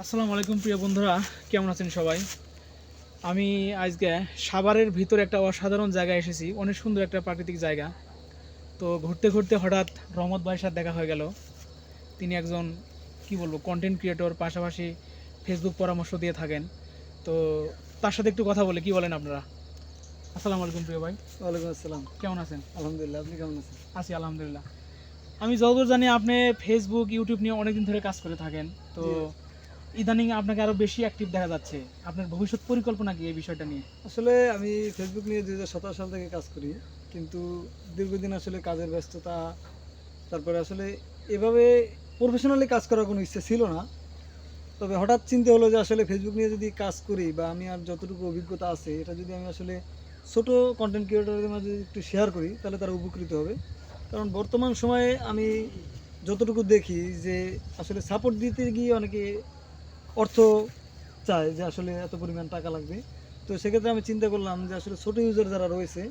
আসসালামু আলাইকুম প্রিয় বন্ধুরা, কেমন আছেন সবাই? আমি আজকে সাভারের ভিতরে একটা অসাধারণ জায়গায় এসেছি। অনেক সুন্দর একটা প্রাকৃতিক জায়গা। তো ঘুরতে ঘুরতে হঠাৎ রহমত ভাইয়ের সাথে দেখা হয়ে গেল। তিনি একজন কি বলবো কন্টেন্ট ক্রিয়েটর, পাশাপাশি ফেসবুক পরামর্শ দিয়ে থাকেন। তো তার সাথে একটু কথা বলে, কি বলেন আপনারা? আসসালামু আলাইকুম প্রিয় ভাই, ওয়ালাইকুম আসসালাম। কেমন আছেন? আলহামদুলিল্লাহ, আপনি কেমন আছেন? আছি আলহামদুলিল্লাহ। আমি যতদূর জানি আপনি ফেসবুক ইউটিউব নিয়ে অনেকদিন ধরে কাজ করে থাকেন। তো জি। ইদানিং আপনাকে আরো বেশি অ্যাক্টিভ দেখা যাচ্ছে। আপনার ভবিষ্যৎ পরিকল্পনা কি এই বিষয়টা নিয়ে? আসলে আমি ফেসবুক নিয়ে 2017 সাল থেকে কাজ করি, কিন্তু দীর্ঘদিন আসলে কাজের ব্যস্ততা, তারপরে আসলে এভাবে প্রফেশনালি কাজ করার কোনো ইচ্ছে ছিল না। তবে হঠাৎ চিন্তা হলো যে আসলে ফেসবুক নিয়ে যদি কাজ করি বা আমি আর যতটুকু অভিজ্ঞতা আছে এটা যদি আমি আসলে ছোট কন্টেন্ট ক্রিয়েটরদের মাঝে একটু শেয়ার করি তাহলে তারা উপকৃত হবে। কারণ বর্তমান সময়ে আমি যতটুকু দেখি যে আসলে সাপোর্ট দিতে গিয়ে অনেকে অর্থ চায় যে আসলে এত পরিমাণ টাকা লাগবে। তো সেক্ষেত্রে আমি চিন্তা করলাম যে আসলে ছোটো ইউজার যারা রয়েছে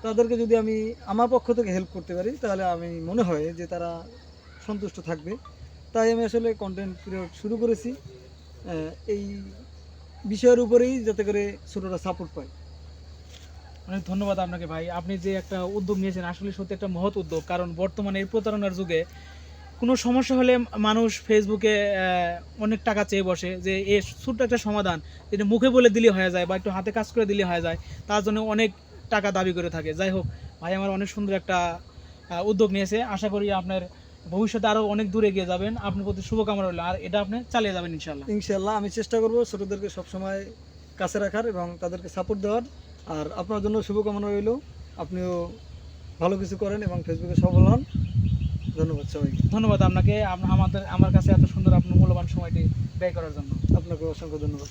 তাদেরকে যদি আমি আমার পক্ষ থেকে হেল্প করতে পারি তাহলে আমি মনে হয় যে তারা সন্তুষ্ট থাকবে। তাই আমি আসলে কন্টেন্ট ক্রিয়েট শুরু করেছি এই বিষয়ের উপরেই, যাতে করে ছোটরা সাপোর্ট পায়। অনেক ধন্যবাদ আপনাকে ভাই। আপনি যে একটা উদ্যোগ নিয়েছেন আসলে সত্যি একটা মহৎ উদ্যোগ। কারণ বর্তমানে এই প্রতারণার যুগে কোনো সমস্যা হলে মানুষ ফেসবুকে অনেক টাকা চেয়ে বসে যে এর ছোট্ট একটা সমাধান যেটা মুখে বলে দিলে হয়ে যায় বা একটু হাতে কাজ করে দিলে হয়ে যায়, তার জন্য অনেক টাকা দাবি করে থাকে। যাই হোক, ভাই আমার অনেক সুন্দর একটা উদ্যোগ নিয়েছে। আশা করি আপনার ভবিষ্যতে আরও অনেক দূরে এগিয়ে যাবেন। আপনার প্রতি শুভকামনা রইল, আর এটা আপনি চালিয়ে যাবেন ইনশাল্লাহ। ইনশাল্লাহ আমি চেষ্টা করব ছোটদেরকে সবসময় কাছে রাখার এবং তাদেরকে সাপোর্ট দেওয়ার। আর আপনার জন্য শুভকামনা রইল, আপনিও ভালো কিছু করেন এবং ফেসবুকে সফল হন। ধন্যবাদ সবাইকে। ধন্যবাদ আপনাকে আমার কাছে এত সুন্দর আপনার মূল্যবান সময়টি ব্যয় করার জন্য। আপনাকে অসংখ্য ধন্যবাদ।